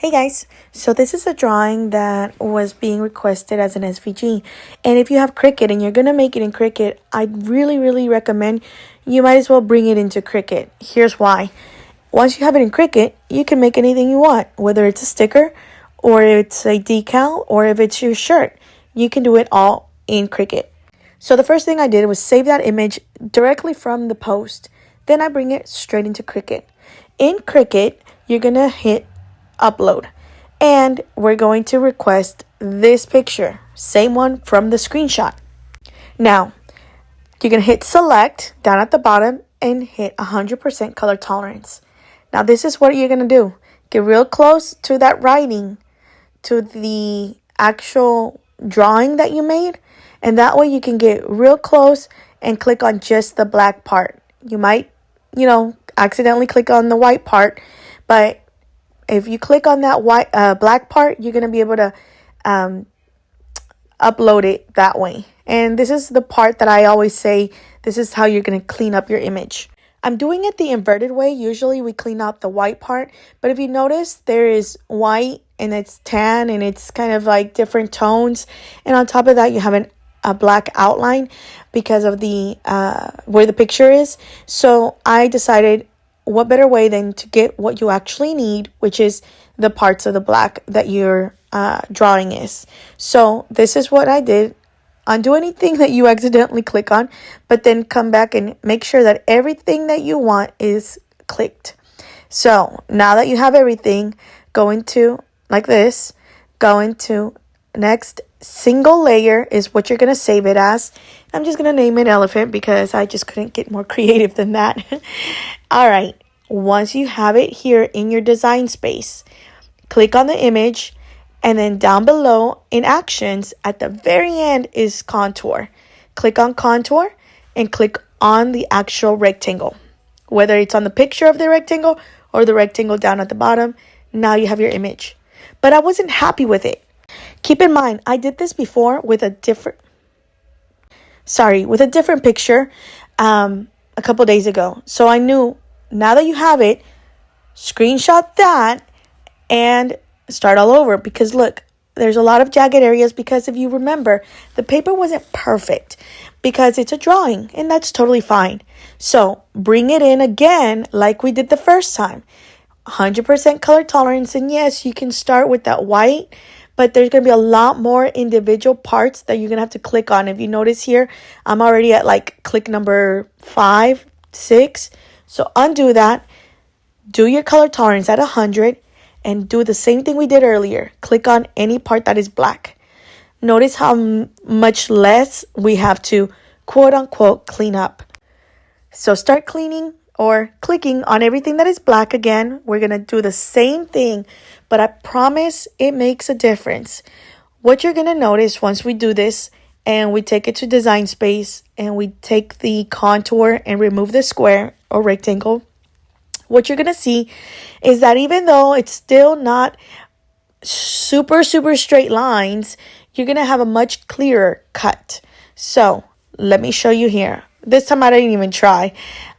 Hey guys, so this is a drawing that was being requested as an SVG, and if you have Cricut and you're gonna make it in Cricut, I really recommend you might as well bring it into Cricut. Here's why. Once you have it in Cricut, you can make anything you want, whether it's a sticker or it's a decal or if it's your shirt. You can do it all in Cricut. So the first thing I did was save that image directly from the post. Then I bring it straight into Cricut. In Cricut, you're gonna hit upload, and we're going to request this picture, same one from the screenshot. Now you're gonna hit select down at the bottom and hit 100% color tolerance. Now this is what you're gonna do. Get real close to that writing, to the actual drawing that you made, and that way you can get real close and click on just the black part. You might accidentally click on the white part, but if you click on that black part, you're going to be able to upload it that way. And this is the part that I always say, this is how you're going to clean up your image. I'm doing it the inverted way. Usually we clean out the white part, but if you notice, there is white and it's tan and it's kind of like different tones. And on top of that, you have a black outline because of the where the picture is. So I decided, what better way than to get what you actually need, which is the parts of the black that your drawing is. So this is what I did. Undo anything that you accidentally click on, but then come back and make sure that everything that you want is clicked. So now that you have everything, go into like this, go into next single layer is what you're going to save it as. I'm just going to name it elephant because I just couldn't get more creative than that. All right. Once you have it here in your design space, click on the image, and then down below in actions at the very end is contour. Click on contour and click on the actual rectangle, whether it's on the picture of the rectangle or the rectangle down at the bottom. Now you have your image, but I wasn't happy with it. Keep in mind, I did this before with a different picture a couple days ago. So I knew, now that you have it, screenshot that and start all over. Because look, there's a lot of jagged areas because if you remember, the paper wasn't perfect because it's a drawing, and that's totally fine. So bring it in again like we did the first time. 100% color tolerance, and yes, you can start with that white, but there's going to be a lot more individual parts that you're going to have to click on. If you notice here, I'm already at like click number 5, 6. So undo that, do your color tolerance at 100, and do the same thing we did earlier. Click on any part that is black. Notice how much less we have to quote unquote clean up. So start cleaning or clicking on everything that is black again. We're going to do the same thing, but I promise it makes a difference. What you're going to notice once we do this and we take it to design space and we take the contour and remove the square or rectangle, what you're going to see is that even though it's still not super straight lines, you're going to have a much clearer cut. So let me show you here. This time I didn't even try.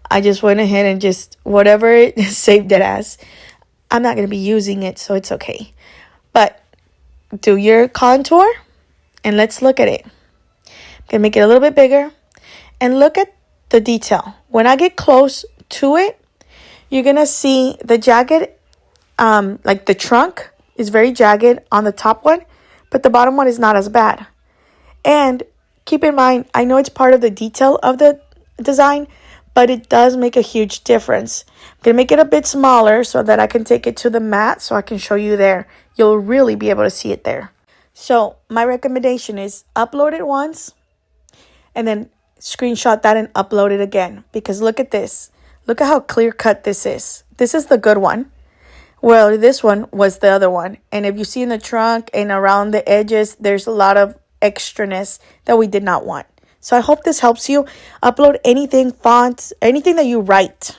I just went ahead and just whatever it saved it as. I'm not going to be using it, so it's okay. But do your contour and let's look at it. I'm going to make it a little bit bigger and look at the detail. When I get close to it, you're going to see the jagged, like the trunk is very jagged on the top one, but the bottom one is not as bad. And keep in mind, I know it's part of the detail of the design, but it does make a huge difference. I'm going to make it a bit smaller so that I can take it to the mat so I can show you there. You'll really be able to see it there. So my recommendation is upload it once and then screenshot that and upload it again. Because look at this. Look at how clear cut this is. This is the good one. Well, this one was the other one. And if you see in the trunk and around the edges, there's a lot of extraness that we did not want. So I hope this helps you. Upload anything, fonts, anything that you write.